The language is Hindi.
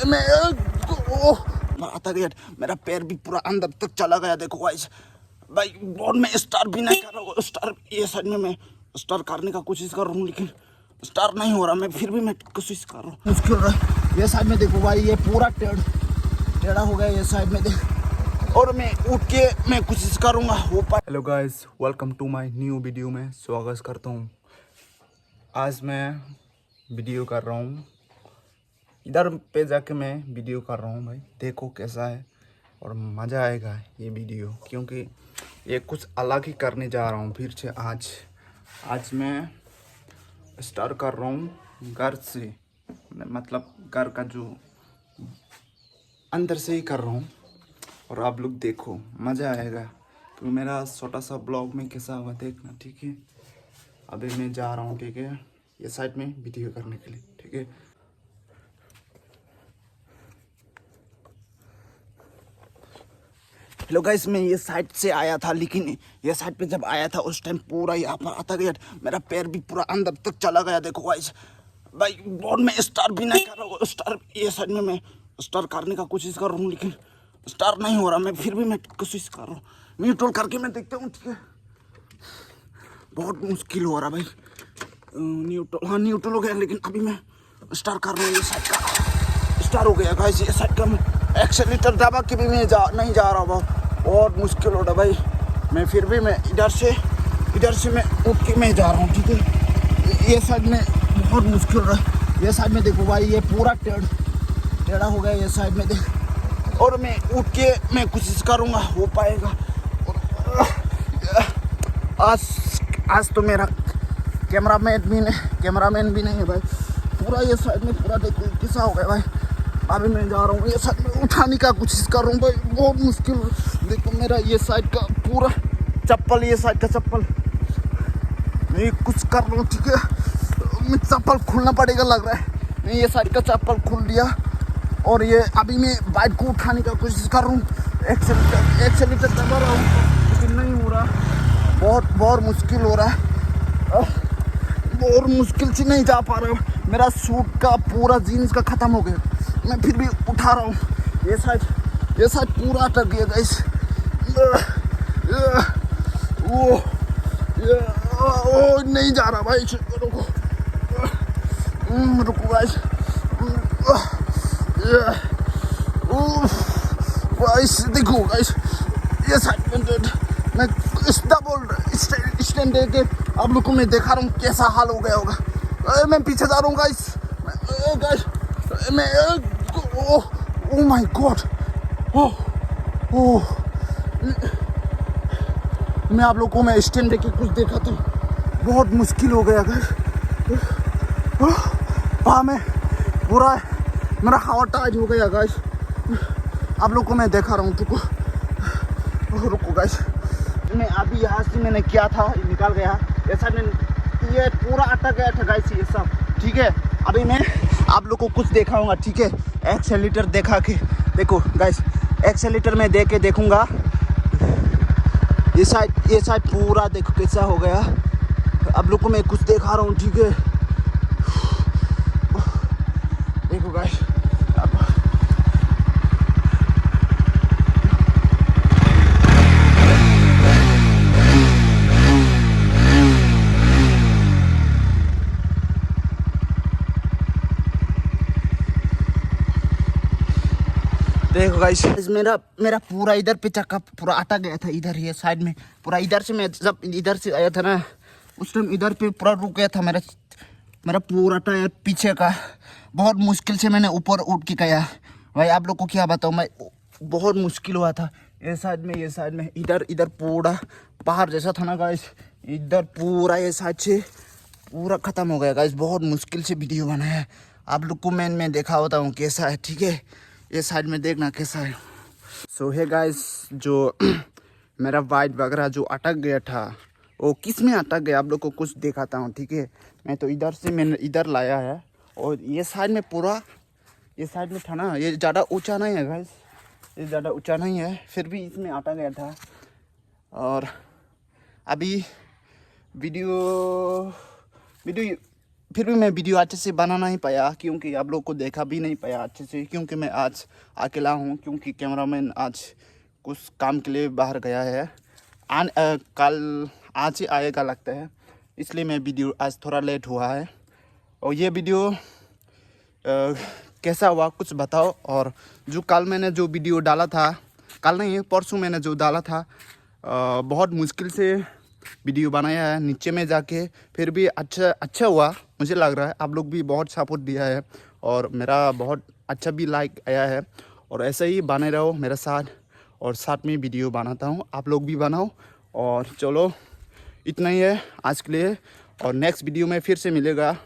मैं आता गया, मेरा पैर भी पूरा अंदर तक चला गया। देखो गाइस भाई, बहुत मैं स्टार भी नहीं कर रहा हूँ। स्टार ये साइड में मैं स्टार करने का कोशिश कर रहा हूँ, लेकिन स्टार नहीं हो रहा। मैं फिर भी मैं कोशिश कर रहा हूँ, मुश्किल रहा है। ये साइड में देखो भाई, ये पूरा टेढ़ा हो गया ये साइड में देख, और मैं उठ के मैं कोशिश करूँगा हो पाए। Hello guys, welcome to my new video में स्वागत करता हूँ। आज मैं वीडियो कर रहा हूँ, इधर पे जाके मैं वीडियो कर रहा हूँ। भाई देखो कैसा है और मज़ा आएगा ये वीडियो, क्योंकि ये कुछ अलग ही करने जा रहा हूँ फिर से। आज मैं स्टार्ट कर रहा हूँ घर से, मतलब घर का जो अंदर से ही कर रहा हूँ, और आप लोग देखो मज़ा आएगा। तो मेरा छोटा सा ब्लॉग में कैसा हुआ देखना, ठीक है। अभी मैं जा रहा हूँ, ठीक है, ये साइड में वीडियो करने के लिए, ठीक है। हेलो गाइस, मैं ये साइड से आया था, लेकिन ये साइड पे जब आया था उस टाइम पूरा यहाँ पर आता गया, मेरा पैर भी पूरा अंदर तक चला गया। देखो गाइस भाई, बहुत मैं स्टार भी नहीं कर रहा हूँ। स्टार ये साइड में मैं स्टार करने का कोशिश कर रहा हूँ, लेकिन स्टार नहीं हो रहा। मैं फिर भी मैं कोशिश कर रहा हूँ, न्यूट्रल करके मैं देखता हूँ, ठीक है। बहुत मुश्किल हो रहा भाई, न्यूट्रल हो गया, लेकिन अभी मैं स्टार कर रहा हूँ। ये साइड का स्टार हो गया गाइस, ये साइड का मैं एक्सेलेरेटर दबा के भी मैं नहीं जा रहा हूँ। बहुत मुश्किल हो रहा भाई। मैं फिर भी मैं इधर से मैं उठ के मैं जा रहा हूँ, ठीक है। ये साइड में बहुत मुश्किल रहा है। ये साइड में देखो भाई, ये पूरा टेढ़ा हो गया ये साइड में देख, और मैं उठ के मैं कोशिश करूँगा हो पाएगा। आज तो मेरा कैमरामैन भी नहीं है भाई। पूरा ये साइड में पूरा देखो कैसा हो गया भाई। अभी मैं जा रहा हूँ, ये साइड में उठाने का कोशिश कर रहा हूँ भाई, बहुत मुश्किल। देखो मेरा ये साइड का पूरा चप्पल, ये साइड का चप्पल मैं कुछ कर रहा हूँ, ठीक है। मैं चप्पल खोलना पड़ेगा लग रहा है। मैं ये साइड का चप्पल खोल दिया, और ये अभी मैं बाइक को उठाने का कोशिश कर रहा हूँ। एक्सेलेरेटर दबा रहा हूँ, लेकिन नहीं हो रहा। बहुत मुश्किल हो रहा है, बहुत मुश्किल से नहीं जा पा रहा हूँ। मेरा सूट का पूरा जीन्स का ख़त्म हो गया, मैं फिर भी उठा रहा हूँ। ये साइड पूरा अटक गया गाइस। ओ नहीं जा रहा भाई, रुको गाइस। गाइस देखो गाइस, ये साइड में मैं स्टैंड देके आप लोग को मैं दिखा रहा हूँ कैसा हाल हो गया होगा। मैं पीछे जा रहा हूँ गाइस, ओह माय गॉड, मैं आप लोग को मैं स्टैंड देके कुछ देखा तो बहुत मुश्किल हो गया गाइस। में पूरा मेरा हवा टाइट हो गया गाइस। आप लोग को मैं देखा रहा हूँ, रुको गाइस। मैं अभी यहाँ से मैंने किया था, निकल गया ऐसा नहीं, ये पूरा अटक गया था गाइस ये सब, ठीक है। अभी मैं आप लोग को कुछ दिखाऊंगा, ठीक है। एक्सेलेरेटर देखा के देखो गाइस, एक्सेलेरेटर में दे के देखूंगा। ये साइड पूरा देखो कैसा हो गया। आप लोग को मैं कुछ दिखा रहा हूँ, ठीक है। देखो गाइस, देखो गाइस, मेरा पूरा इधर पे चक्का पूरा अटक गया था इधर, ये साइड में पूरा। इधर से मैं जब इधर से आया था ना, उस टाइम इधर पे पूरा रुक गया था मेरा पूरा टायर पीछे का। बहुत मुश्किल से मैंने ऊपर उठ के गया भाई। आप लोग को क्या बताऊँ मैं, बहुत मुश्किल हुआ था। ये साइड में इधर पूरा पहाड़ जैसा था ना गाइस, इधर पूरा ये साइड से पूरा ख़त्म हो गया गाइस। बहुत मुश्किल से वीडियो बनाया। आप लोग को मैं देखा होता हूँ कैसा है, ठीक है। ये साइड में देखना कैसा है। सो है गाइस, जो मेरा बाइक वगैरह जो अटक गया था, वो किस में अटक गया आप लोग को कुछ दिखाता हूँ, ठीक है। मैं तो मैंने इधर लाया है, और ये साइड में पूरा ये साइड में था ना, ये ज़्यादा ऊंचा नहीं है गाइस, ये ज़्यादा ऊंचा नहीं है, फिर भी इसमें अटक गया था। और अभी वीडियो फिर भी मैं वीडियो अच्छे से बना नहीं पाया, क्योंकि आप लोग को देखा भी नहीं पाया अच्छे से, क्योंकि मैं आज अकेला हूँ, क्योंकि कैमरामैन आज कुछ काम के लिए बाहर गया है। कल आज ही आएगा लगता है, इसलिए मैं वीडियो आज थोड़ा लेट हुआ है। और ये वीडियो कैसा हुआ कुछ बताओ। और जो कल मैंने जो वीडियो डाला था, कल नहीं परसों मैंने जो डाला था, बहुत मुश्किल से वीडियो बनाया है नीचे में जाके, फिर भी अच्छा हुआ मुझे लग रहा है। आप लोग भी बहुत सपोर्ट दिया है और मेरा बहुत अच्छा भी लाइक आया है। और ऐसे ही बने रहो मेरे साथ, और साथ में वीडियो बनाता हूँ, आप लोग भी बनाओ। और चलो इतना ही है आज के लिए, और नेक्स्ट वीडियो में फिर से मिलेगा।